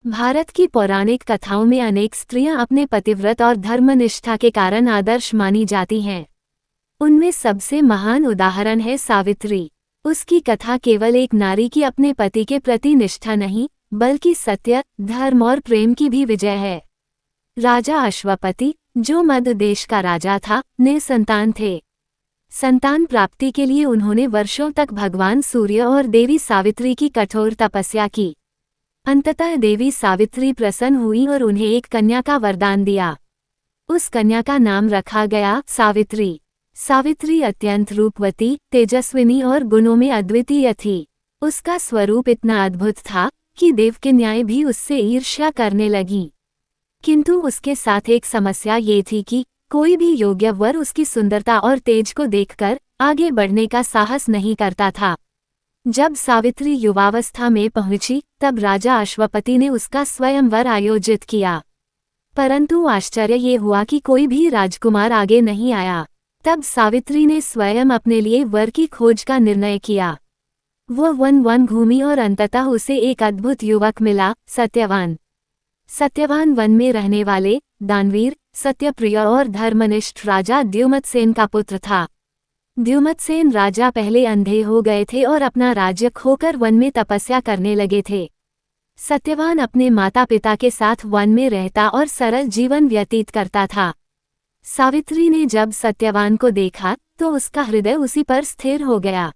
भारत की पौराणिक कथाओं में अनेक स्त्रियां अपने पतिव्रत और धर्मनिष्ठा के कारण आदर्श मानी जाती हैं। उनमें सबसे महान उदाहरण है सावित्री। उसकी कथा केवल एक नारी की अपने पति के प्रति निष्ठा नहीं, बल्कि सत्य, धर्म और प्रेम की भी विजय है। राजा अश्वपति, जो मध्य देश का राजा था, निसंतान थे। संतान प्राप्ति के लिए उन्होंने वर्षों तक भगवान सूर्य और देवी सावित्री की कठोर तपस्या की। अंततः देवी सावित्री प्रसन्न हुई और उन्हें एक कन्या का वरदान दिया। उस कन्या का नाम रखा गया सावित्री। सावित्री अत्यंत रूपवती, तेजस्विनी और गुणों में अद्वितीय थी। उसका स्वरूप इतना अद्भुत था कि देवकन्याएं भी उससे ईर्ष्या करने लगीं। किंतु उसके साथ एक समस्या ये थी कि कोई भी योग्य वर उसकी सुंदरता और तेज को देखकर आगे बढ़ने का साहस नहीं करता था। जब सावित्री युवावस्था में पहुंची, तब राजा अश्वपति ने उसका स्वयंवर आयोजित किया। परंतु आश्चर्य ये हुआ कि कोई भी राजकुमार आगे नहीं आया। तब सावित्री ने स्वयं अपने लिए वर की खोज का निर्णय किया। वो वन घूमी और अंततः उसे एक अद्भुत युवक मिला, सत्यवान। सत्यवान वन में रहने वाले दानवीर, सत्यप्रिय और धर्मनिष्ठ राजा द्युमत्सेन का पुत्र था। द्युमत्सेन राजा पहले अंधे हो गए थे और अपना राज्य खोकर वन में तपस्या करने लगे थे। सत्यवान अपने माता पिता के साथ वन में रहता और सरल जीवन व्यतीत करता था। सावित्री ने जब सत्यवान को देखा तो उसका हृदय उसी पर स्थिर हो गया।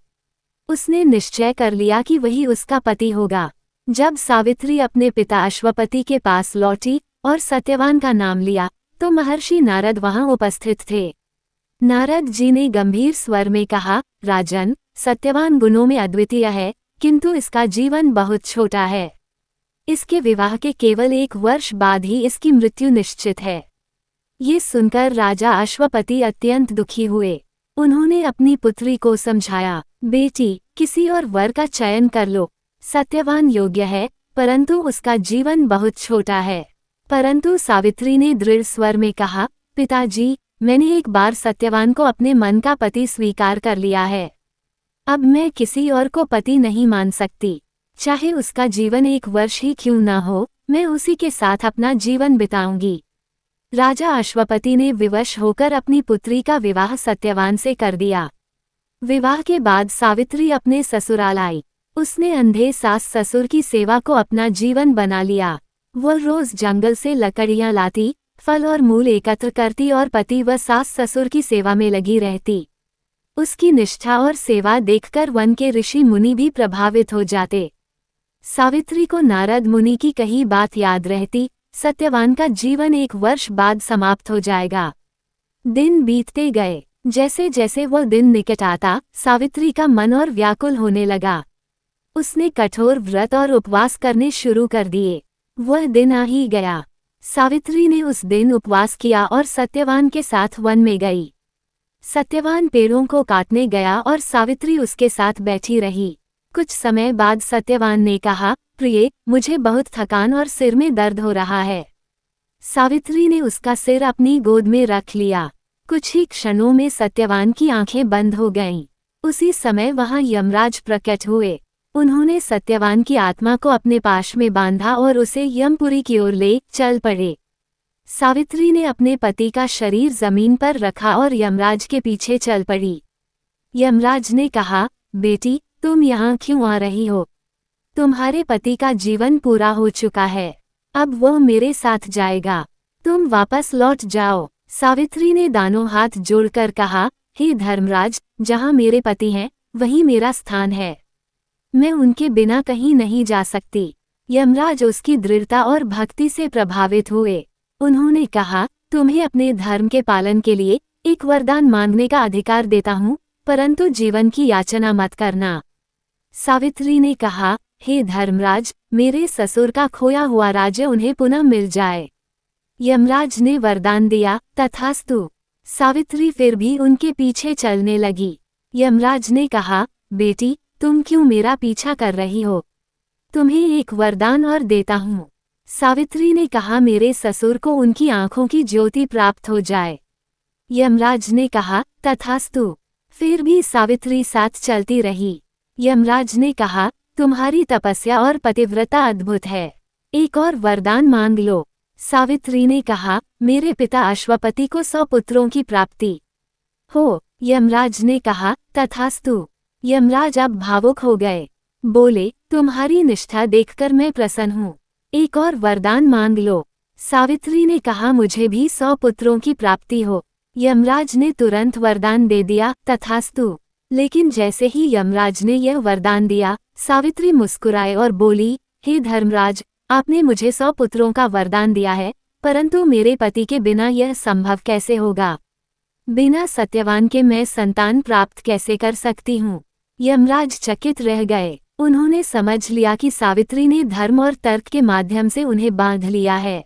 उसने निश्चय कर लिया कि वही उसका पति होगा। जब सावित्री अपने पिता अश्वपति के पास लौटी और सत्यवान का नाम लिया, तो महर्षि नारद वहां उपस्थित थे। नारद जी ने गंभीर स्वर में कहा, राजन, सत्यवान गुणों में अद्वितीय है, किंतु इसका जीवन बहुत छोटा है। इसके विवाह के केवल 1 वर्ष बाद ही इसकी मृत्यु निश्चित है। ये सुनकर राजा अश्वपति अत्यंत दुखी हुए। उन्होंने अपनी पुत्री को समझाया, बेटी, किसी और वर का चयन कर लो। सत्यवान योग्य है, परंतु उसका जीवन बहुत छोटा है। परंतु सावित्री ने दृढ़ स्वर में कहा, पिताजी, मैंने एक बार सत्यवान को अपने मन का पति स्वीकार कर लिया है। अब मैं किसी और को पति नहीं मान सकती। चाहे उसका जीवन 1 वर्ष ही क्यों न हो, मैं उसी के साथ अपना जीवन बिताऊंगी। राजा अश्वपति ने विवश होकर अपनी पुत्री का विवाह सत्यवान से कर दिया। विवाह के बाद सावित्री अपने ससुराल आई। उसने अंधे सास ससुर की सेवा को अपना जीवन बना लिया। वो रोज जंगल से लकड़ियां लाती, फल और मूल एकत्र करती और पति व सास ससुर की सेवा में लगी रहती। उसकी निष्ठा और सेवा देखकर वन के ऋषि मुनि भी प्रभावित हो जाते। सावित्री को नारद मुनि की कही बात याद रहती, सत्यवान का जीवन 1 वर्ष बाद समाप्त हो जाएगा। दिन बीतते गए। जैसे जैसे वह दिन निकट आता, सावित्री का मन और व्याकुल होने लगा। उसने कठोर व्रत और उपवास करने शुरू कर दिए। वह दिन आ ही गया। सावित्री ने उस दिन उपवास किया और सत्यवान के साथ वन में गई। सत्यवान पेड़ों को काटने गया और सावित्री उसके साथ बैठी रही। कुछ समय बाद सत्यवान ने कहा, प्रिय, मुझे बहुत थकान और सिर में दर्द हो रहा है। सावित्री ने उसका सिर अपनी गोद में रख लिया। कुछ ही क्षणों में सत्यवान की आंखें बंद हो गईं। उसी समय वहां यमराज प्रकट हुए। उन्होंने सत्यवान की आत्मा को अपने पाश में बांधा और उसे यमपुरी की ओर ले चल पड़े। सावित्री ने अपने पति का शरीर जमीन पर रखा और यमराज के पीछे चल पड़ी। यमराज ने कहा, बेटी, तुम यहाँ क्यों आ रही हो? तुम्हारे पति का जीवन पूरा हो चुका है। अब वह मेरे साथ जाएगा। तुम वापस लौट जाओ। सावित्री ने दानों हाथ जोड़कर कहा, हे धर्मराज, जहाँ मेरे पति हैं, वहीं मेरा स्थान है। मैं उनके बिना कहीं नहीं जा सकती। यमराज उसकी दृढ़ता और भक्ति से प्रभावित हुए। उन्होंने कहा, तुम्हें अपने धर्म के पालन के लिए एक वरदान मांगने का अधिकार देता हूँ, परंतु जीवन की याचना मत करना। सावित्री ने कहा, हे धर्मराज, मेरे ससुर का खोया हुआ राज्य उन्हें पुनः मिल जाए। यमराज ने वरदान दिया, तथास्तु। सावित्री फिर भी उनके पीछे चलने लगी। यमराज ने कहा, बेटी, तुम क्यों मेरा पीछा कर रही हो? तुम्हें एक वरदान और देता हूँ। सावित्री ने कहा, मेरे ससुर को उनकी आंखों की ज्योति प्राप्त हो जाए। यमराज ने कहा, तथास्तु। फिर भी सावित्री साथ चलती रही। यमराज ने कहा, तुम्हारी तपस्या और पतिव्रता अद्भुत है। एक और वरदान मांग लो। सावित्री ने कहा, मेरे पिता अश्वपति को 100 पुत्रों की प्राप्ति हो। यमराज ने कहा, तथास्तु। यमराज अब भावुक हो गए। बोले, तुम्हारी निष्ठा देखकर मैं प्रसन्न हूँ। एक और वरदान मांग लो। सावित्री ने कहा, मुझे भी 100 पुत्रों की प्राप्ति हो। यमराज ने तुरंत वरदान दे दिया, तथास्तु। लेकिन जैसे ही यमराज ने यह वरदान दिया, सावित्री मुस्कुराए और बोली, हे धर्मराज, आपने मुझे 100 पुत्रों का वरदान दिया है, परंतु मेरे पति के बिना यह संभव कैसे होगा? बिना सत्यवान के मैं संतान प्राप्त कैसे कर सकती हूँ? यमराज चकित रह गए। उन्होंने समझ लिया कि सावित्री ने धर्म और तर्क के माध्यम से उन्हें बांध लिया है।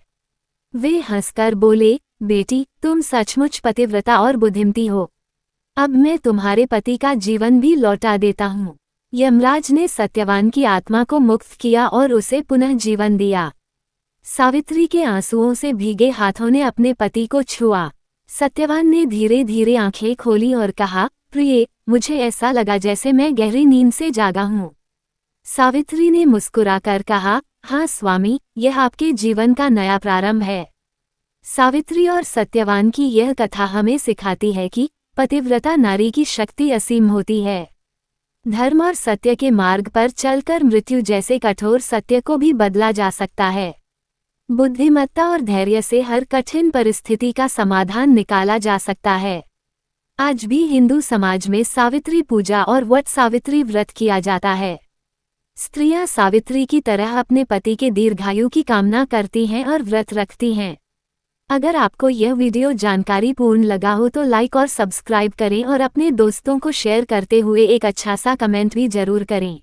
वे हंसकर बोले, बेटी, तुम सचमुच पतिव्रता और बुद्धिमती हो। अब मैं तुम्हारे पति का जीवन भी लौटा देता हूँ। यमराज ने सत्यवान की आत्मा को मुक्त किया और उसे पुनः जीवन दिया। सावित्री के आंसुओं से भीगे हाथों ने अपने पति को छुआ। सत्यवान ने धीरे धीरे आंखें खोली और कहा, प्रिय, मुझे ऐसा लगा जैसे मैं गहरी नींद से जागा हूँ। सावित्री ने मुस्कुराकर कहा, हाँ स्वामी, यह आपके जीवन का नया प्रारंभ है। सावित्री और सत्यवान की यह कथा हमें सिखाती है कि पतिव्रता नारी की शक्ति असीम होती है। धर्म और सत्य के मार्ग पर चलकर मृत्यु जैसे कठोर सत्य को भी बदला जा सकता है। बुद्धिमत्ता और धैर्य से हर कठिन परिस्थिति का समाधान निकाला जा सकता है। आज भी हिंदू समाज में सावित्री पूजा और वट सावित्री व्रत किया जाता है। स्त्रियां सावित्री की तरह अपने पति के दीर्घायु की कामना करती हैं और व्रत रखती हैं। अगर आपको यह वीडियो जानकारी पूर्ण लगा हो तो लाइक और सब्सक्राइब करें और अपने दोस्तों को शेयर करते हुए एक अच्छा सा कमेंट भी जरूर करें।